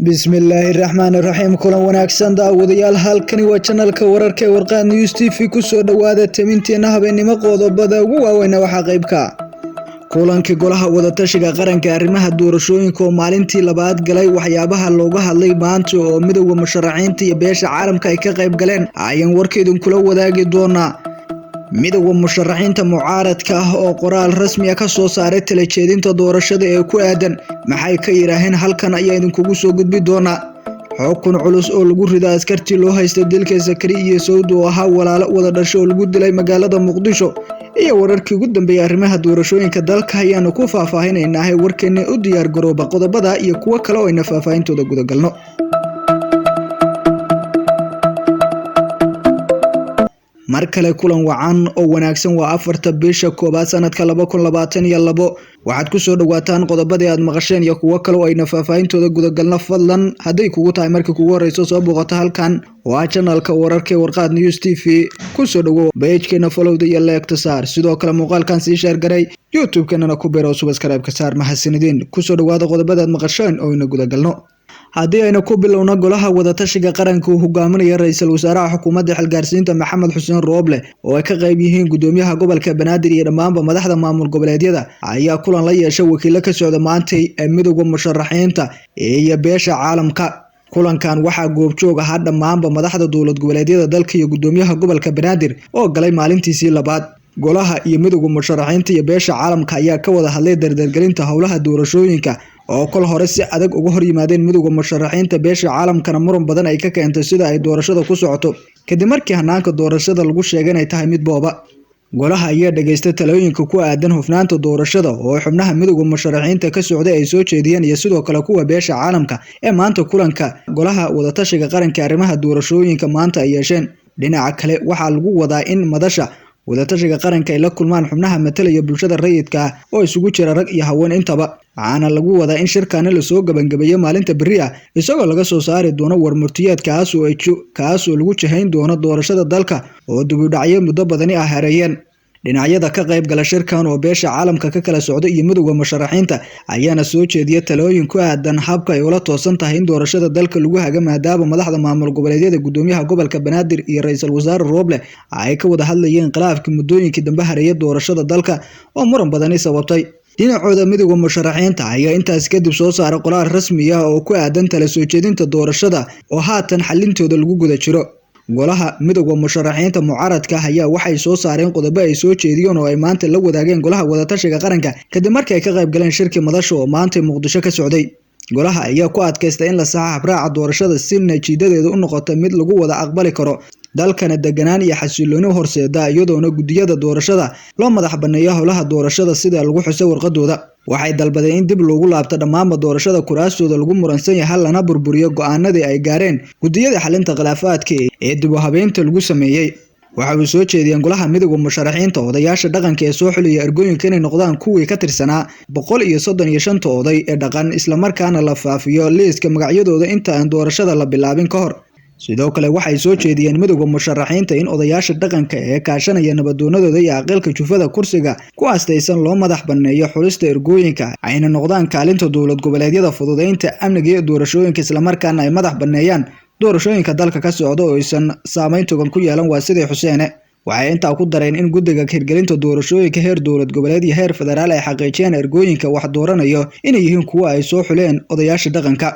Bismillahirrahmanirrahiim. Kulan wanaagsan daawadayaal, halkani waa channelka wararka ee Warqad News TV. ku soo dhawaada timinteena habeenimo qodobada ugu waaweyn waxa qaybka kulankii golaha wadatashiga qaranka arrimaha doorashooyinka oo maalintii labaad galay. waxyaabaha looga hadlay maanta oo midowga musharaxiinta iyo beesha caalamka ay ka qayb galeen ayaan warkeedin kula wadaagi doonaa. midowga musharaxiinta mucaaradka ah oo qoraal rasmi ah ka soo saaray tala jeedinta doorashada ee ku aadan maxay ka yiraahdeen halkan ayaa idinkugu soo gudbi doonaa. xukun culus oo lagu riday askartii loo haystay dilka Zakariya iyo Sawd oo ahaa walaalo wada dhasho oo lagu dilay magaalada Muqdisho iyo wararkii ugu dambeeyay arrimaha doorashooyinka dalka ayaanu ku faahfaahinaynaa warkeena u diyaar garooba qodobada iyo kuwa kale oo ayna faahfaahintooda guda galno. mar kale kulan wacan oo wanaagsan waa 4 bisha koobaad sanadka 2022 waxaad ku soo dhawaataan qodobada aad maqasheen iyo kuwa kale oo ayna faahfaahintooda guda galno. fadlan haday kugu tahay markii kugu horeyso soo booqato halkan waa channelka wararka ee Warqad News TV. ku soo dhawo page-keena follow iyo like saar, sidoo kale muuqaalkan sii share garay, YouTube-keena ku beero subscribe ka saar. mahadsanidin. ku soo dhawaada qodobada aad maqasheen oo ayna guda galno. haddii ayna ku bilowno golaha wadatashiga qaranka uu hogaaminaya ra'iisul wasaaraha xukuumadda xilgaarsiinta Maxamed Xuseen Rooble oo ay ka qayb yihiin gudoomiyaha gobolka Banaadir iyo dhammaanba madaxda maamul goboleedyada ayaa kulan la yeeshay wakiilo ka socda maanta ee midowga musharaxiinta iyo beesha caalamka. kulankan waxaa goobjoog ahaa dhammaanba madaxda dowlad goboleedyada dalka iyo gudoomiyaha gobolka Banaadir oo galay maalintiisii labaad. golaha iyo midowga musharaxiinta iyo beesha caalamka ayaa ka wada hadlay dardargelinta howlaha doorashooyinka oo kol hore si adag uga hor yimaadeen midowga musharaxiinta. beesha caalamkana muran badan ay ka keentay sida ay doorashada ku socoto kadib markii hanaanka doorashada lagu sheegay inay tahay mid booba. golaha ayaa dhageystay talooyinka ku aadan hufnaanta doorashada oo xubnaha midowga musharaxiinta ka socday ay soo jeediyeen iyo sidoo kale kuwa beesha caalamka ee maanta kulanka golaha wadatashiga qaranka arrimaha doorashooyinka maanta ay yeesheen. dhinaca kale waxaa lagu wadaa in madasha wadatashiga qaranka ay la kulmaan xubnaha matalaya bulshada rayidka ah oo isugu jira rag iyo haween intaba. waxaana lagu wadaa in shirkan la soo gabagabeeyo maalinta berri ah isagoo laga soo saari doono warmurtiyeed kaas oo lagu jahayn doono doorashada dalka oo dib u dhacyo muddo badani ah hareeyeen. dhinacyada ka qayb gala shirkan oo beesha caalamka ka kala socda iyo midowga musharaxiinta ayaana soo jeediyay talooyin ku aadan habka ay ula toosan tahay in doorashada dalka lagu haga maadaama madaxda maamul goboleedyada gudoomiyaha gobolka Banaadir iyo ra'iisul wasaare Rooble ay ka wada hadlayeen khilaafkii muddooyinkii dambe hareeyay doorashada dalka oo muran badani sababtay. dhinacooda midowga musharaxiinta ayaa intaas kadib soo saaray qoraal rasmi ah oo ku aadan tala soo jeedinta doorashada oo haatan xalintooda lagu guda jiro. golaha midowga musharaxiinta mucaaradka ayaa waxay soo saareen qodobo ay soo jeediyeen oo ay maanta la wadaageen golaha wadatashiga qaranka kadib markii ay ka qayb galeen shirkii madasha oo maanta Muqdisho ka socday. golaha ayaa ku adkaystay in la saxo habraaca doorashada si natiijadeedu u noqoto mid lagu wada aqbali karo dalkana deganaan iyo xasilooni horseeda iyadoona gudiyada doorashada loo madax baneeyo howlaha doorashada sida lagu xusay warqadooda. waxay dalbadeen in dib loogu laabto dhammaanba doorashada kuraastooda lagu muransan yahay lana burburiyo go'aanadii ay gaareen gudiyada xalinta khilaafaadka ee dib u habeynta lagu sameeyay. waxa uu soo jeediyeen golaha midowga musharaxiinta odayaasha dhaqanka ee soo xuliyay ergooyinka inay noqdaan kuwii ka tirsanaa 135 oday ee dhaqan isla markaana la faafiyo liiska magacyadooda inta aan doorashada la bilaabin ka hor. sidoo kale waxay soo jeediyeen midowga musharaxiinta in odayaasha dhaqanka ee kaashanaya nabadoonadooda iyo aqalka jufada kursiga ku aastaysan loo madax baneeyo xulista ergooyinka ayna noqdaan kaalinta dowlad goboleedyada fududeynta amniga iyo doorashooyinka isla markaana ay madax baneeyaan doorashooyinka dalka ka socda oo aysan saameyn togan ku yeelan. waa sidii Xuseene waxay intaa ku dareen in guddiga hirgelinta doorashooyinka heer dowlad goboleed iyo heer federaal ay xaqiijiyeen ergooyinka wax dooranayo inay yihiin kuwa ay soo xuleen odayaasha dhaqanka.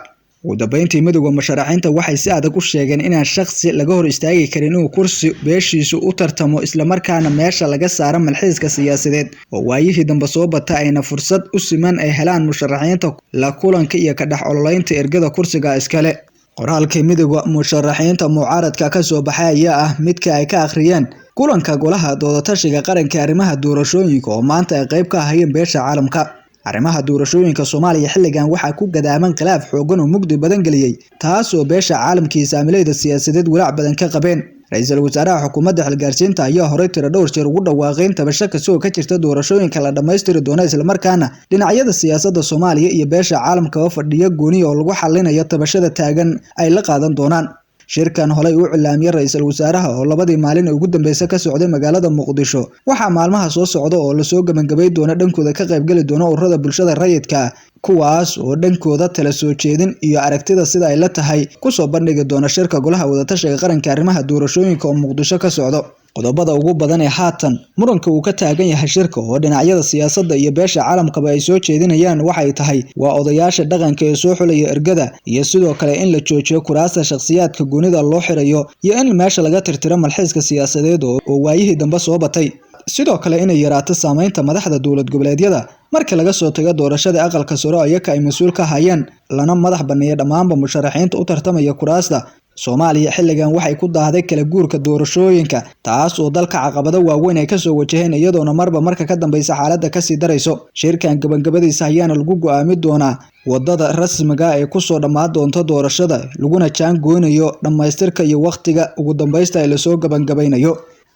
ugu dambeyntii midowga musharaxiinta waxay si adag u sheegeen inaan shakhsi laga hor istaagi karin inuu kursi beeshiisu u tartamo isla markaana meesha laga saaro malxiiska siyaasadeed oo waayihii dambe soo bata ayna fursad u siman ay helaan musharaxiinta la kulanka iyo ka dhex ololeynta ergada kursiga iskale. qoraalkii midowga musharaxiinta mucaaradka ka soo baxay ayaa ah midka ay ka akhriyeen kulanka golaha wadatashiga qaranka arrimaha doorashooyinka oo maanta ay qayb ka ahayeen beesha caalamka. arrimaha doorashooyinka Soomaaliya xilligan waxaa ku gadaaman khilaaf xoogan oo mugdi badan galiyay taas oo beesha caalamkiisa saamilayda siyaasadeed walaac badan ka qabeen. ra'iisul wasaaraha xukuumadda xilgaarsiinta ayaa horey tiro dhowr jeer ugu dhawaaqay tabasho kasoo ka jirta doorashooyinka la dhameystiri doono isla markaana dhinacyada siyaasadda Soomaaliya iyo beesha caalamka oo fadhiya gooni oo lagu xalinayo tabashada taagan ay la qaadan doonaan. shirkan holay uu cilaamiyay ra'iisul wasaaraha oo labadii maalin ugu dambeysay ka socday magaalada Muqdisho waxaa maalmaha soo socda oo la soo gabagabay doona dhankooda ka qayb gali doona ururada bulshada rayidka kuwaas oo dhankooda tala soo jeedin iyo aragtida sida ay la tahay kusoo bandhigi doona shirka golaha wadatashiga qaranka arrimaha doorashooyinka oo Muqdisho ka socdo. Qodobada ugu badan ee haatan muranka uu ka taagan yahay shirka oo dhinacyada siyaasadda iyo beesha caalamkaba ay soo jeedinayaan waxay tahay waa odayaasha dhaqanka ee soo xulaya ergada iyo sidoo kale in la joojiyo kuraasta shakhsiyaadka goonida loo xirayo iyo in meesha laga tirtiro malxiiska siyaasadeed oo waayihii dambe soo batay. sidoo kale inay yaraato saameynta madaxda dowlad goboleedyada marka laga soo tago doorashada aqalka sare ayaka ay mas'uul ka hayeen lana madax baneeyo dhamaanba musharaxiinta u tartamaya kuraasta. Soomaaliya xilligan waxay ku daahday kala guurka doorashooyinka taas oo dalka caqabado waaweyn ay ka soo wajaheen iyadoona marba marka ka dambaysa xaaladda ka sii darayso. Shirkan gabagabadiisa ayaana lagu go'aami doonaa wadada rasmiga ee ku soo dhamaad doonta doorashada laguna jaan goonayo dhamaystirka iyo waqtiga ugu dambaysta ee la soo gabagabaynayo.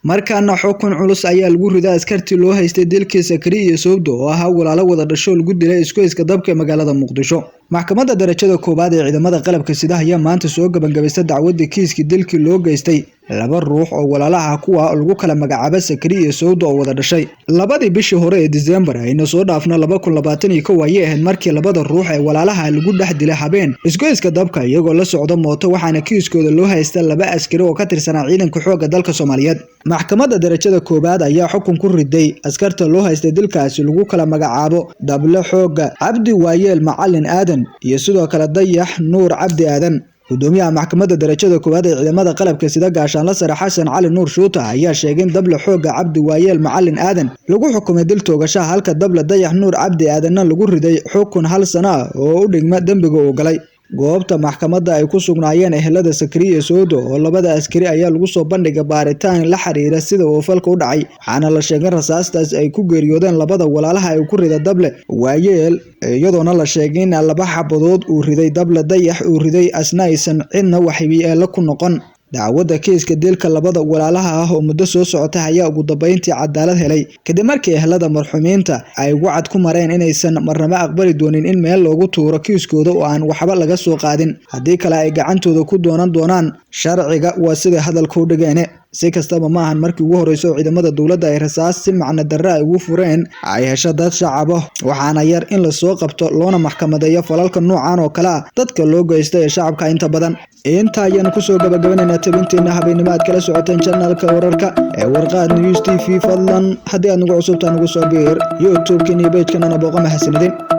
markaana xukun culus ayaa lagu riday askartii loo haystay dilkii Sakari iyo Sowdo oo ahaa walaalo wada dhasho lagu dilay isku dabka magaalada Muqdisho. maxkamadda darajada koobaad ee ciidamada qalabka sida ayaa maanta soo gabagabaysay dacwadii kiiskii dilkii loo geystay laba ruux oo walaalaha kuwa lagu kala magacaabay Sakari iyo Sowdo oo wada dhashay labadii bishii hore ee December ayna soo dhaafna 2021 ayay ahayd markii labada ruux ee walaalaha lagu dhex dilay habeen isku dabka iyagoo la socdo mooto waxaana kiiskooda loo haystay laba askari oo ka tirsanaa ciidanka xoogga dalka Soomaaliyeed. maxkamadda darajada koobaad ayaa xukun ku riday askarta loo haystay dilkaasi lagu kala magacaabo Dable Xoogga Cabdi Waayeel Macalin Aadan iyo sidoo kale Dayax Nuur Cabdi Aadan. gudoomiyaha maxkamadda darajada koobaad ee ciidamada qalabka sida gaashaanle sare Xasan Cali Nuur Shuuta ayaa sheegay in Dable Xoogga Cabdi Waayeel Macalin Aadan lagu xukumay dil toogasho halka Dable Dayax Nuur Cabdi Aadanna lagu riday xukun hal sano oo u dhigma dambiga uu galay. goobta maxkamadda ay ku sugnaayeen ehelada Sakari iyo Sowdo oo labada askari ayaa lagu soo bandhigay baaritaan la xiriira sida uu falka u dhacay waxaana la sheegay rasaastaas ay ku geeriyoodeen labada walaalaha ay ku riday Dable Waayeel iyadoona la sheegay in laba xabadood uu riday Dable Dayax uu riday asna aysan cidna waxyeello ku noqon. dacwadda kiiska dilka labada walaalaha ah oo muddo soo socota ayaa ugu dambeyntii cadaalad helay kadib markii ehelada marxumiinta ay wacad ku mareen inaysan marnaba aqbali doonin in meel loogu tuuro kiiskooda oo aan waxba laga soo qaadin haddii kale ay gacantooda ku doonaan sharciga waa sida hadalku u dhigeen. si kastaba ma ahan markii ugu horeyso ciidamada dawladda ay rasaas si macna darro ay ugu fureen ay hesho dad shacab ah waxaana yar in la soo qabto loona maxkamadeeyo falalka noocan oo kale ah dadka loo geystay ee shacabka inta badan. inta ayaan ku soo gabagabeynaa tabinteena habeenimo aad kala socoteen channelka wararka ee Warqad News TV fadlan haddii aad nagu cusubtaan nagu soo biir YouTube-kani iyo page-kana booqo mahadsanidin.